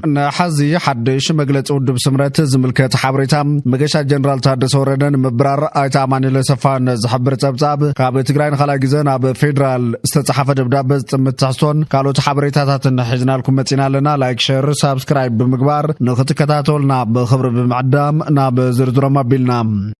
نحزي حدش مجلس ودب سمرت زملكة حبريتا مجشا جنرال تادس وردن مبرار آيتا عماني لسفان زحبر تبزاب كاب تقرين خلاقزان اب فيدرال استتصحف دبدابز تمتحصون كالو تحبريتاتات حجنا لكم متنا لنا لايك شير سابسكرايب بمقبار نخط كتاتولنا بخبر بمعدام ناب زرزر مابيلنا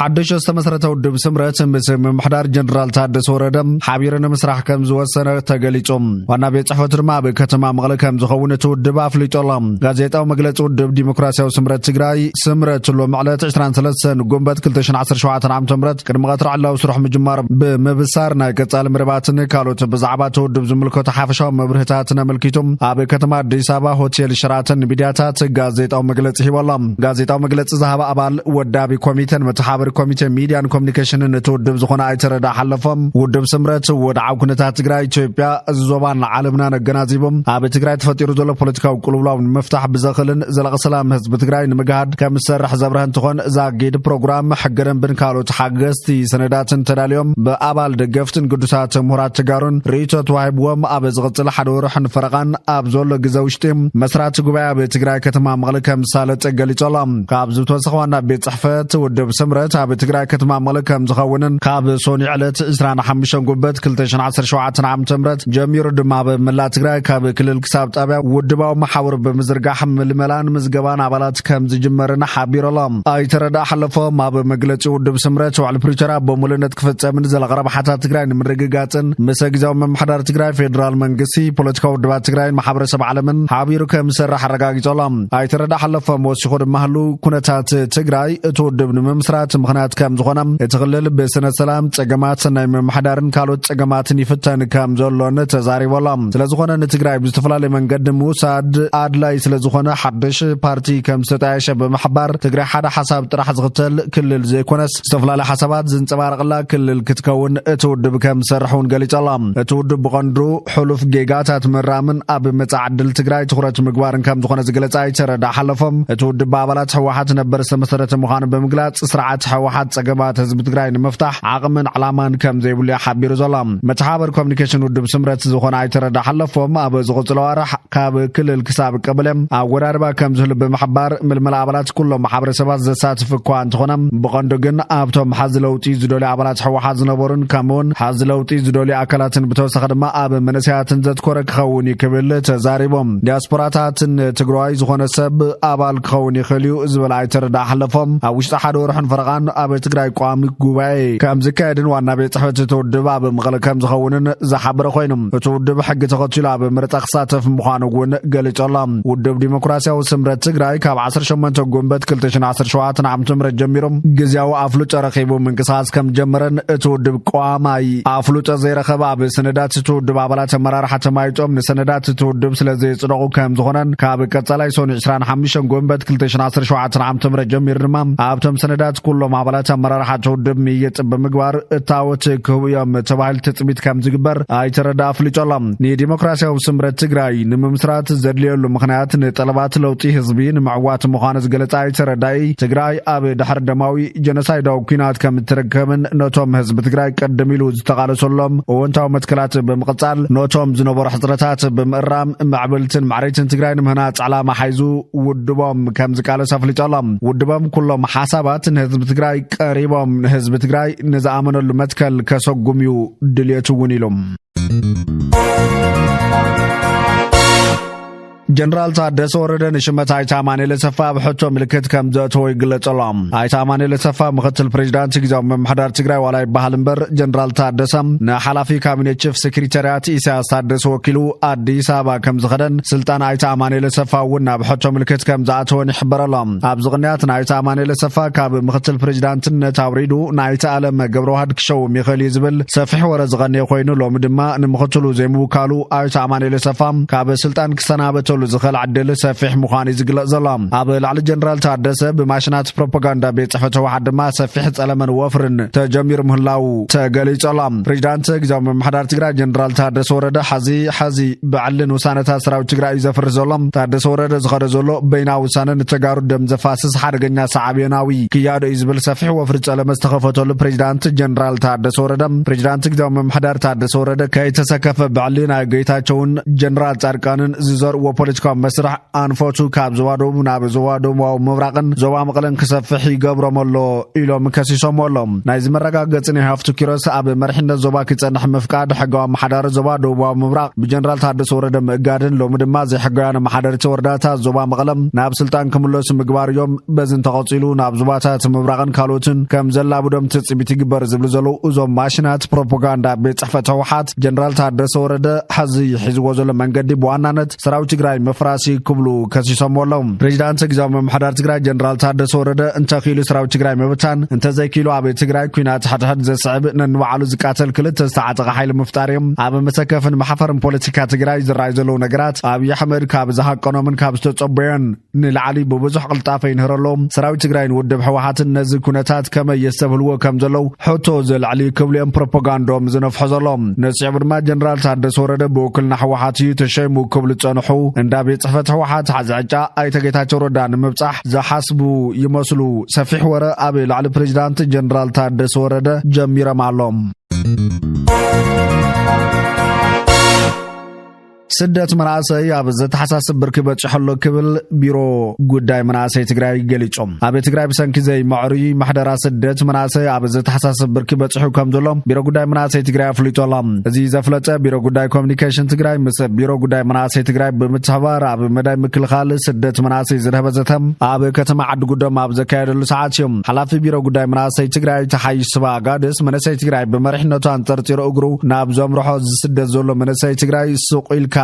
حدش استمسرته ودب سمرت بسم محضر جنرال تادس وردم حبيرنا مسرح كم زوسنه تغليصوم وانا بيت صحفت ما بكتما مقله كم زخونه تودب افليطولم غازيطاو مغلص ودب ديمقراسياو سمرت تግራይ سمرت لو معلت 23 غومبت 2017 عام تمرت قدم قطر علو سرح مجمار بمبسار ناي قصال مرباتن كالوت بزعبا تودب زملكو تحافشاو مبرهتاتنا ملكيتم اب كتما اديس ابا هوتيل شراتن ميدياتات غازيطاو مغلص هيولم غازيطاو مغلص زهاب ابال ودابي كوميتن متحابر كوميتي ميديا اند كوميونيكيشن نتودب زخونه ايتردا حلفم ودب سمرت ودعو كنتات تግራይ ኢትዮጵያ زوبان عالمنا نغنازيبم اب تግራይ تفطيرو زلو بوليتيكاو قلوبلاو مفتاح بزخلن زلق سلام حزب تግራይ نمغاد كمسرح زبرهن تخون زاغيد بروجرام حجرن بن كالو تحغستي سنداتن تداليوم بابال دغفتن قدسات مهرات تغارون ريتو توهبوم اب زغصل حدورحن فرقان اب زولو غزاوشتم مسرات غبايا بتግራይ ከተማ مغلكم سالت غليصلام كابزو توسخوانا بيت صحفت ودب سمرت اب تግራይ ከተማ مغلكم زخونن كاب سوني علت 25 غوبت 2017 عام تمرت جمير دما بملا تግራይ كاب كلل كساب طابع ودباو محاور بمزرغاح ململان مزغبان ابالات كم زجمرنا حبيرلام اي تردا حلفو ما بمغلص ودب سمرت وعلى بريترا بمولنت كفصمن زلقرب حتا تግራይ نمرغغاصن مسغزاو ممحدار تግራይ فيدرال منغسي بوليتيكاو دبا تግራይ محبرسب عالمن حبيرو كمسرح رغاغيصلام اي تردا حلفو موسخو دمحلو كنتات تግራይ اتودب نمسرات مخنات كم زخونم اتخلل بسنه سلام صگمات سناي ممحدارن كالوت صگماتن يفتن كم زولون تزاري ولام ስለዝኾነ ንትግራይ ብዝተፈላለየ መንገዲ ሙሳድ አድላይ ስለዝኾነ ሓድሽ ፓርቲ ከም ዝተያሸ በመحبار ትግራይ ሓደ ሓሳብ ጥራሕ ዝኽተል ክልል ዘይኮነስ ዝተፈላለዩ ሓሳባት ዝንጸባረቕላ ክልል ክትከውን እትውድብ ከም ሰርሑን ገሊጸላም እትውድብ ብቐንዱ ሕሉፍ ጌጋታት መራምን ኣብ መጻዕድል ትግራይ ትኹረት ምግባርን ከም ዝኾነ ዝገለጸ ይተረዳ ሓለፎም እትውድብ ኣባላት ሕወሓት ነበር ዝተመሰረተ ምዃኑ በመግላጽ ስርዓት ሕወሓት ጸገማት ህዝብ ትግራይ ንምፍታሕ ዓቕምን ዕላማን ከም ዘይብሉ ሓቢሩ ዘላም መተሓበር ኮሙኒኬሽን ውድብ ስምረት ዝኾነ አይተረዳ حلفهم اب زغصلوارح كاب كلل كساب قبلم اوراربا كم زهل بمحبار ململ ابلات كلهم محبرسبات زساتف كوان تخونم بقندو ግን ኣብቶም ሓዝለውጢ ዝደሊ አባላት ሕወሓት ዝነበሩን ከምውን ሓዝለውጢ ዝደሊ አካላትን በተወሰኸ ድማ ኣብ መንስያትን ዘትኮረ ክኸውን ይክብል ተዛሪቦም ዲያስፖራታትን ትግራይ ዝኾነ ሰብ አባል ክኸውን ይኽልዩ ዝብል አይተረዳ حلفهم ኣብ ውሽጢ ሓደ ወርሕን ፈረቓን ኣብ ትግራይ ቋሚ ጉባኤ ከም ዝካየድን ዋና ቤት ጽሕፈት ተወድባ በመቐለ ከም ዝኸውንን ዝሓበረ ኮይኖም ተወድባ حق ተኸትሉ ኣብ ምርጫ ክሳተፍ ምዃኑ እውን ገሊጾላም ውድብ ዲሞክራሲያዊ ስምረት ትግራይ ካብ 18 ጎንበት 2017 ዓም ትምረት ጀሚሮም ግዝያዊ ኣፍሉጦ ረኺቡ ምንቅስቓስ ከም ጀመረን እትውድብ ቋማይ ኣፍሉጦ ዘይረኸበ ኣብ ሰነዳት እትውድብ ኣባላት ኣመራርሓ ተማይጦም ንሰነዳት እትውድብ ስለዘይጽድቑ ከም ዝኾነን ካብ ቀጻላይ ሶኒ 25 ጎንበት 2017 ዓም ትምረት ጀሚር ድማ ኣብቶም ሰነዳት ኩሎም ኣባላት ኣመራርሓ እትውድብ ምይጥ ብምግባር እታወት ክህብዮም ተባሂል ትጽቢት ከም ዝግበር ኣይተረዳ ኣፍሊጦላም ዲሞክራሲያዊ ስምረት ትግራይ ንምምስራት ዘድልየሉ ምኽንያት ንጠለባት ለውጢ ህዝቢ ንምዕዋት ምዃኑ ዝገለጸ አይተረዳይ ትግራይ ኣብ ድሕረ ደማዊ ጀኖሳይዳዊ ኩናት ከም ትርከብን ነቶም ህዝቢ ትግራይ ቀደም ኢሉ ዝተቃለሰሎም እወንታዊ መትከላት ብምቕጻል ነቶም ዝነበሩ ሕጽረታት ብምእራም ማዕበልትን ማዕረይትን ትግራይ ንምህናጽ ዓላማ ሓይዙ ውድቦም ከም ዝቃለሰ ኣፍሊጦሎም ውድቦም ኩሎም ሓሳባት ንህዝቢ ትግራይ ቀሪቦም ንህዝቢ ትግራይ ንዝኣመነሉ መትከል ከሰጉምዩ ድልየቱ እውን ኢሎም جنرال تادس وردن شمت አይታማኔ ለሰፋ በሕቶ ምልክት ከም ዘተወ ይግለጸሎም አይታማኔ ለሰፋ ምክትል ፕሬዝዳንት ግዛው መምሕዳር ትግራይ ዋላይ ባህልንበር ጀነራል ታደሰም ንሓላፊ ካቢኔት ቺፍ ሴክሬታሪያት ኢሳያስ ታደሰ ወኪሉ አዲስ አበባ ከም ዝኸደን ስልጣን አይታማኔ ለሰፋ ወና በሕቶ ምልክት ከም ዘአተወን ይሕበረሎም ኣብ ዝቕንያት አይታማኔ ለሰፋ ካብ ምክትል ፕሬዝዳንትነት አውሪዱ ናይቲ ዓለም ገብረዋህድ ክሸው ሚኸል ይዝብል ሰፊሕ ወረ ዝቐንየ ኮይኑ ሎም ድማ ንምክትሉ ዘይምውካሉ አይታማኔ ለሰፋ ካብ ስልጣን ክሰናበተሉ ክስርሕሉ ዝኽእል ዕድል ሰፊሕ ምዃኑ ዝግለጽ ዘሎ ኣብ ላዕሊ ጀነራል ታደሰ ብማሽናት ፕሮፓጋንዳ ቤት ጽሕፈት ህወሓት ድማ ሰፊሕ ጸለመን ወፍርን ተጀሚሩ ምህላው ተገሊጹ ኣሎ ፕሬዚዳንት ግዚያዊ ምምሕዳር ትግራይ ጀነራል ታደሰ ወረደ ሓዚ ብዕልን ውሳነታት ሰራዊት ትግራይ ዘፍርስ ዘሎ ታደሰ ወረደ ዝኸደ ዘሎ በይና ውሳነን ተጋሩ ደም ዘፋስስ ሓደገኛ ሰዓብዮናዊ ክያዶ ዝብል ሰፊሕ ወፍሪ ጸለመ ዝተኸፈተሉ ፕሬዚዳንት ጀነራል ታደሰ ወረደ ፕሬዚዳንት ግዚያዊ ምምሕዳር ታደሰ ወረደ ከይተሰከፈ ብዕልን ጌታቸውን ጀነራል ጻድቃንን ዝዘርዎ ፖለቲካዊ መስርሕ አንፎቱ ካብ ዞባ ደቡብ ናብ ዞባ ደቡባዊ ምብራቕን ዞባ መቐለን ክሰፍሕ ይገብሮመሎ ኢሎም ከሲሶምሎም ናይ ዝመረጋገጽን ሃፍቱ ኪሮስ ኣብ መርሕነት ዞባ ክጸንሕ ምፍቃድ ሕጋዊ ማሕደር ዞባ ደቡባዊ ምብራቕ ብጀነራል ታደሰ ወረደ ምእጋድን ሎሚ ድማ ዘይሕጋውያን ማሕደርቲ ወረዳታት ዞባ መቐለም ናብ ስልጣን ክምለሱ ምግባር እዮም በዝን ተቐጺሉ ናብ ዞባታት ምብራቕን ካልኦትን ከም ዘላብዶም ትጽቢት ይግበር ዝብሉ ዘለዉ እዞም ማሽናት ፕሮፓጋንዳ ቤት ጽሕፈት ህወሓት ጀነራል ታደሰ ወረደ ሓዚ ሒዝዎ ዘሎ መንገዲ ብዋናነት ሰራዊት ትግራይ መፍራሲ ክብሉ ከሲሶምሎም ፕሬዚዳንት ግዚያዊ ምምሕዳር ትግራይ ጀነራል ታደሰ ወረደ እንተኺሉ ሰራዊት ትግራይ መብታን እንተዘይኪሉ ኣብ ትግራይ ኩናት ሓድሕድ ዘስዕብ ነንባዕሉ ዝቃተል ክልተ ዝተዓጠቐ ሓይሊ ምፍጣር እዮም ኣብ መሰከፍን ማሕፈርን ፖለቲካ ትግራይ ዝረኣዩ ዘለዉ ነገራት ኣብዪ ኣሕመድ ካብ ዝሃቀኖምን ካብ ዝተጸበዮን ንላዕሊ ብብዙሕ ቅልጣፈ ይንህረሎም ሰራዊት ትግራይን ውድብ ህወሓትን ነዚ ኩነታት ከመይ የስተብህልዎ ከም ዘለው ሕቶ ዘልዕሊ ክብሉ እዮም ፕሮፓጋንዶም ዝነፍሖ ዘሎም ነፂዕ ድማ ጀነራል ታደሰ ወረደ ብውክልና ህወሓት እዩ ተሸይሙ ክብሉ ጸንሑ እንዳ ቤት ጽሕፈት ህወሓት ሓዝዕጫ ኣይተጌታቸው ረዳ ንምብጻሕ ዝሓስቡ ይመስሉ ሰፊሕ ወረ ኣብ ላዕሊ ፕሬዚዳንት ጀነራል ታደሰ ወረደ ጀሚሮም ኣሎም ስደት መናእሰይ ኣብ ዘተሓሳስብ ብርኪ በጽሐሎ ክብል ቢሮ ጉዳይ መናእሰይ ትግራይ ገሊጾም ኣብ ትግራይ ብሰንኪ ዘይምዕሩይ ማሕደራ ስደት መናእሰይ ኣብ ዘተሓሳስብ ብርኪ በጽሑ ከም ዘሎ ቢሮ ጉዳይ መናእሰይ ትግራይ ኣፍሊጦሎም እዚ ዘፍለጠ ቢሮ ጉዳይ ኮሙኒኬሽን ትግራይ ምስ ቢሮ ጉዳይ መናእሰይ ትግራይ ብምትሕባር ኣብ መዳይ ምክልኻል ስደት መናእሰይ ዝረህበዘተም ኣብ ከተማ ዓዲ ጉዶም ኣብ ዘካየደሉ ሰዓት እዮም ሓላፊ ቢሮ ጉዳይ መናእሰይ ትግራይ ተሓይሽ ስባ ጋድስ መናእሰይ ትግራይ ብመሪሕነቱ አንጠርጢሩ እግሩ ናብ ዘምርሖ ዝስደት ዘሎ መናእሰይ ትግራይ ሱቂልካ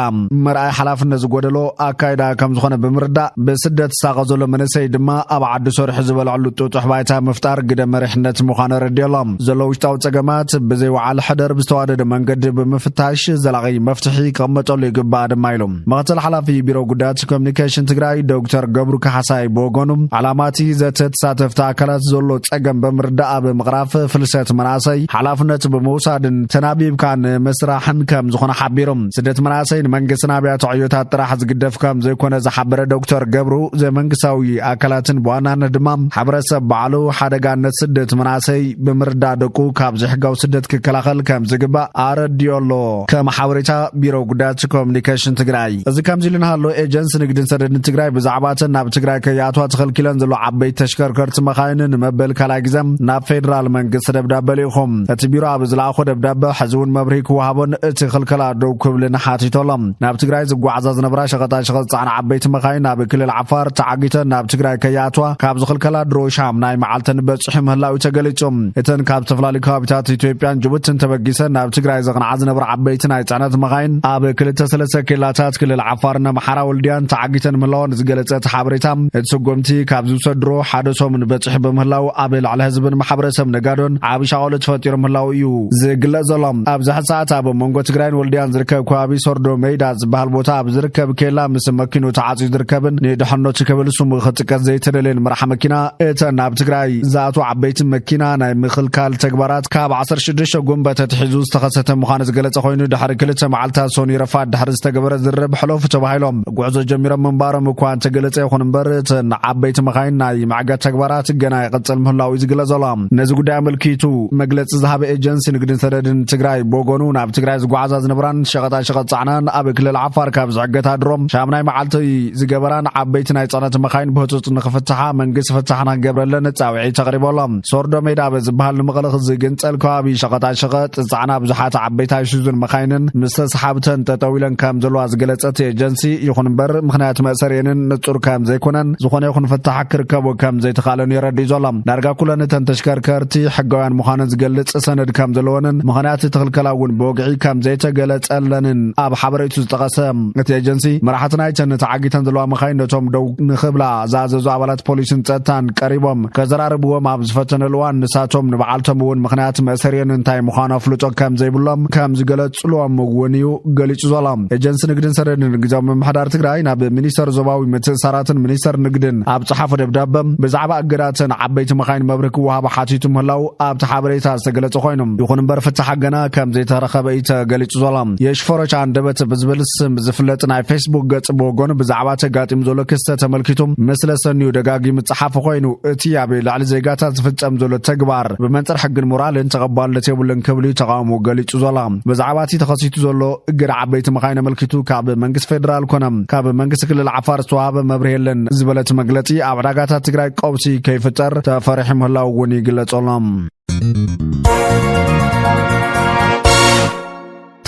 መርኣይ ሓላፍነት ዝጎደሎ ኣካይዳ ከም ዝኾነ ብምርዳእ ብስደት ሳቐዘሎ መንእሰይ ድማ ኣብ ዓዲ ሰርሑ ዝበልዕሉ ጡጡሕ ባይታ ምፍጣር ግደ መሪሕነት ምዃኑ ረድየሎም ዘሎ ውሽጣዊ ጸገማት ብዘይወዓል ሕደር ብዝተዋደደ መንገዲ ብምፍታሽ ዘላቒ መፍትሒ ከመጠሉ ይግባእ ድማ ኢሎም ምክትል ሓላፊ ቢሮ ጉዳያት ኮሙኒኬሽን ትግራይ ዶክተር ገብሩ ካሕሳይ ብወገኑ ዓላማቲ ዘተሳተፍቲ ኣካላት ዘሎ ጸገም ብምርዳእ ኣብ ምቕራፍ ፍልሰት መናእሰይ ሓላፍነት ብምውሳድን ተናቢብካን መስራሕን ከም ዝኾነ ሓቢሮም ስደት መናእሰይ መንግስትና ብያተ ዕዮታት ጥራሕ ዝግደፍ ከም ዘይኮነ ዝሓበረ ዶክተር ገብሩ ዘመንግስታዊ ኣካላትን ብዋናነት ድማ ሕብረተሰብ በዓሉ ሓደጋነት ስደት መናእሰይ ብምርዳእ ደቁ ካብ ዘይሕጋዊ ስደት ክከላኸል ከም ዝግባእ ኣረድዮሎ ከም ሓበሬታ ቢሮ ጉዳያት ኮሙኒኬሽን ትግራይ እዚ ከምዚ ኢሉ ንሃሎ ኤጀንሲ ንግድን ሰደድን ትግራይ ብዛዕባ እተን ናብ ትግራይ ከይኣትዋ ተኸልኪለን ዘሎ ዓበይቲ ተሽከርከርቲ መኻይንን መበል ካልኣይ ግዜ ናብ ፌደራል መንግስቲ ደብዳቤ ልኢኹም እቲ ቢሮ ኣብ ዝለኣኾ ደብዳቤ ሕዚ እውን መብርሂ ክወሃቦን እቲ ክልከላ ደው ክብልን ሓቲቶሎም ናብ ትግራይ ዝጓዓዛ ዝነበራ ሸቐጣሸቐጥ ጻዕና ዓበይቲ መኻይን ናብ ክልል ዓፋር ተዓጊተን ናብ ትግራይ ከይኣትዋ ካብ ዝኽልከላ ድሮሻም ናይ መዓልተን በጽሒ ምህላው ተገሊጾም እተን ካብ ዝተፈላለዩ ከባቢታት ኢትዮጵያን ጅቡቲን ተበጊሰን ናብ ትግራይ ዘቕንዓ ዝነበራ ዓበይቲ ናይ ጽዕነት መኻይን ኣብ ክልተ ሰለስተ ኬላታት ክልል ዓፋርን ኣምሓራ ወልድያን ተዓጊተን ምህላወን ዝገለጸት ሓበሬታ እቲ ስጉምቲ ካብ ዝውሰድሮ ሓደ ሰሙን በጽሒ በምህላው ኣብ ላዕሊ ህዝብን ማሕበረሰብ ነጋዶን ዓብ ሻቆሎ ተፈጢሩ ምህላው እዩ ዝግለጽ ዘሎ ኣብዚ ሰዓት ኣብ መንጎ ትግራይን ወልድያን ዝርከብ ከባቢ ሶርዶ ሜዳ ዝበሃል ቦታ ኣብ ዝርከብ ኬላ ምስ መኪኑ ተዓጽዩ ዝርከብን ንድሕነቱ ክብል ስሙ ክጥቀስ ዘይተደለየን መርሓ መኪና እተን ናብ ትግራይ ዝኣትዋ ዓበይቲ መኪና ናይ ምኽልካል ተግባራት ካብ 16 ጉንበት ተሒዙ ዝተኸሰተ ምዃኑ ዝገለጸ ኮይኑ ድሕሪ ክልተ መዓልታት ሶኒ ረፋድ ድሕሪ ዝተገበረ ዝርብ ሕሎፍ ተባሂሎም ጉዕዞ ጀሚሮም ምንባሮም እኳ እንተገለጸ ይኹን እምበር እተን ዓበይቲ መኻይን ናይ ማዕገት ተግባራት ገና ይቕጽል ምህላው እዩ ዝግለጽ ዘሎ ነዚ ጉዳይ ኣመልኪቱ መግለጺ ዝሃበ ኤጀንሲ ንግድን ሰደድን ትግራይ ብወገኑ ናብ ትግራይ ዝጓዓዛ ዝነበራን ሸቐጣሸቐጥ ጻዕናን ኣብ ክልል ዓፋር ካብ ዝዕገታ ድሮም ሻምናይ መዓልቲ ዝገበራን ዓበይቲ ናይ ጽዕነት መኻይን ብህጹጽ ንኽፍትሓ መንግስቲ ፍትሓና ክገብረለን ጻውዒት ተቕሪቦሎም ሶርዶ ሜዳ ዝበሃል ንመቐለ ዝግንጸል ከባቢ ሸቐጣሸቐጥ ጻዕና ብዙሓት ዓበይቲ ኣይሱዙን መኻይንን ምስ ተሰሓብተን ጠጠው ኢለን ከም ዘለዋ ዝገለጸት ኤጀንሲ ይኹን እምበር ምኽንያት መእሰሪአንን ንጹር ከም ዘይኮነን ዝኾነ ይኹን ፍትሓ ክርከቦ ከም ዘይተኻእለን የረድዩ ዘሎ ዳርጋ ኩለን እተን ተሽከርከርቲ ሕጋውያን ምዃነን ዝገልጽ ሰነድ ከም ዘለወንን ምኽንያት ትኽልከላ እውን ብወግዒ ከም ዘይተገለጸለንን ኣብ ሓበሬቱ ዝጠቐሰ እቲ ኤጀንሲ መራሕትናይተን ተዓጊተን ዘለዋ መኻይን ነቶም ደው ንኽብላ ዝኣዘዙ ኣባላት ፖሊስን ጸጥታን ቀሪቦም ከዘራርብዎም ኣብ ዝፈተነሉ እዋን ንሳቶም ንበዓልቶም እውን ምኽንያት መእሰሪን እንታይ ምዃኑ ኣፍልጦ ከም ዘይብሎም ከም ዝገለጹሎም እውን እዩ ገሊጹ ዘሎ። ኤጀንሲ ንግድን ሰነድን ግዜያዊ ምምሕዳር ትግራይ ናብ ሚኒስተር ዞባዊ ምትእስሳራትን ሚኒስተር ንግድን ኣብ ጽሓፈ ደብዳበ ብዛዕባ እገዳትን ዓበይቲ መኻይን መብርህ ክወሃብ ሓቲቱ ምህላው ኣብቲ ሓበሬታ ዝተገለጸ ኮይኑ ይኹን እምበር ፍትሕ ገና ከም ዘይተረኸበ እዩ ተገሊጹ ዘሎ። የሽፈሮች አንደበት ብዝብል ስም ዝፍለጥ ናይ ፌስቡክ ገጽ ብወገኑ ብዛዕባ ተጋጢሙ ዘሎ ክስተት ተመልኪቱ ምስለ ሰኒዩ ደጋጊሙ ጽሓፈ ኮይኑ እቲ ኣብ ላዕሊ ዜጋታት ዝፍጸም ዘሎ ተግባር ብመንጽር ሕግን ሞራልን ተቐባልነት የብሉን ክብል ተቃውሞ ገሊጹ ዘሎ። ብዛዕባ እቲ ተኸሲቱ ዘሎ እግድ ዓበይቲ መኻይን መልኪቱ ካብ መንግስቲ ፌደራል ኮነ ካብ መንግስቲ ክልል ዓፋር ዝተዋሃበ መብርህ የለን ዝበለት መግለጺ ኣብ ዕዳጋታት ትግራይ ቀውሲ ከይፍጠር ተፈሪሑ ምህላው እውን ይግለጸሎም።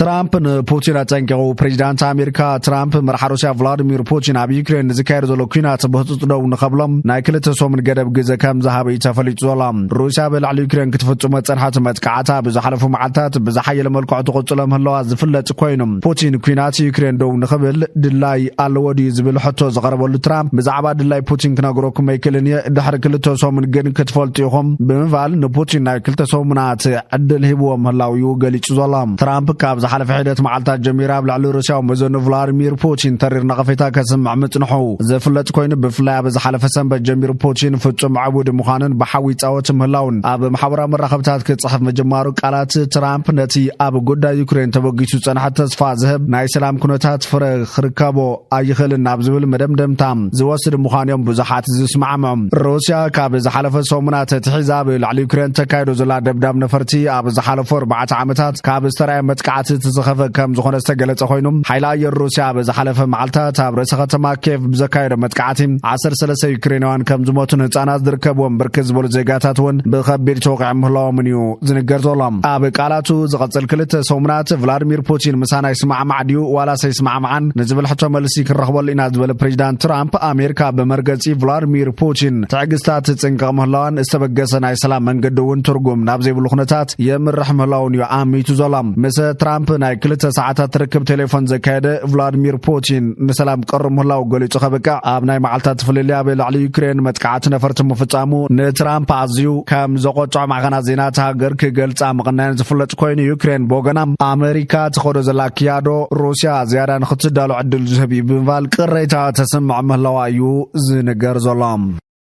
ትራምፕ ንፑቲን አጸንቀው ፕሬዚዳንት አሜሪካ ትራምፕ መራሒ ሩስያ ቭላዲሚር ፑቲን ኣብ ዩክሬን ዝካየድ ዘሎ ኩናት ብህፁፅ ደው ንኸብሎም ናይ ክልተ ሰሙን ገደብ ግዜ ከም ዝሃበ ተፈሊጡ ዘሎ። ሩስያ ብላዕሊ ዩክሬን ክትፍጽሞ ጸንሓት መጥቃዕታ ብዝሓለፉ መዓልታት ብዝሓየለ መልክዑ ትቕጽሎ ምህላዋ ዝፍለጥ ኮይኑ ፑቲን ኩናት ዩክሬን ደው ንኽብል ድላይ ኣለዎ ድዩ ዝብል ሕቶ ዘቐረበሉ ትራምፕ ብዛዕባ ድላይ ፑቲን ክነግረኩም ኣይክእልን እየ ድሕሪ ክልተ ሰሙን ግን ክትፈልጡ ኢኹም ብምባል ንፑቲን ናይ ክልተ ሰሙናት ዕድል ሂብዎ ምህላው እዩ ገሊጹ ዘሎ። ትራምፕ ካብ حلف حدث معلتا جميرة بلعلو روسيا ومزون فلاديمير بوتين ترير نقفيتا كسمع متنحو زفلت كوين بفلاي بز حلف سنب جمير بوتين فتم عبود مخانن بحاوي تاوت مهلاون اب محاورة مرخبتات كتصحف مجمارو قالات ترامب نتي اب قدا يوكرين تبقيتو صنحت تصفى ذهب ناي سلام كنوتات فرخ ركابو ايخلن ابزبل مدمدم تام زوسد مخانيوم بزحات زسمعمم روسيا كاب ز حلف سومنات تحزاب لعلي يوكرين تكايدو زلا دبداب نفرتي اب ز حلف 4 عامታት ካብ ዝተራየ መጥቃዕቲ ዝኸፈ ከም ዝኾነ ዝተገለጸ ኮይኑ ሓይሊ ኣየር ሩስያ ብዝሓለፈ መዓልታት ኣብ ርእሰ ከተማ ኬቭ ብዘካየደ መጥቃዕቲ 13 ዩክሬናውያን ከም ዝሞቱን ህጻናት ዝርከብዎም ብርክት ዝበሉ ዜጋታት እውን ብኸቢድ ተወቂዖም ምህላዎም እዩ ዝንገር ዘሎ። ኣብ ቃላቱ ዝቐጽል ክልተ ሰሙናት ቭላዲሚር ፑቲን ምሳና ይስማዕማዕ ድዩ ዋላ ሰይስማዕማዕን ንዝብል ሕቶ መልሲ ክረኽበሉ ኢና ዝበለ ፕሬዚዳንት ትራምፕ ኣሜሪካ ብመርገጺ ቭላዲሚር ፑቲን ትዕግስታት ጽንቀቕ ምህላዋን ዝተበገሰ ናይ ሰላም መንገዲ እውን ትርጉም ናብ ዘይብሉ ኩነታት የምርሕ ምህላውን እዩ ኣሚቱ ዘሎ። ምስ ትራምፕ ናይ ክልተ ሰዓታት ርክብ ቴሌፎን ዘካየደ ቭላዲሚር ፑቲን ንሰላም ቀርብ ምህላው ገሊጹ ከበቃ ኣብ ናይ መዓልታት ፍልልያ ብላዕሊ ዩክሬን መጥቃዕቲ ነፈርቲ ምፍጻሙ ንትራምፕ ኣዝዩ ከም ዘቆጭዖ ማዕኸናት ዜና ሃገር ክገልጻ ምቕናየን ዝፍለጥ ኮይኑ ዩክሬን ብወገና ኣሜሪካ ትኸዶ ዘላ ክያዶ ሩስያ ዝያዳ ንኽትዳሎ ዕድል ዝህብ ብምባል ቅሬታ ተሰምዕ ምህላዋ እዩ ዝንገር ዘሎ።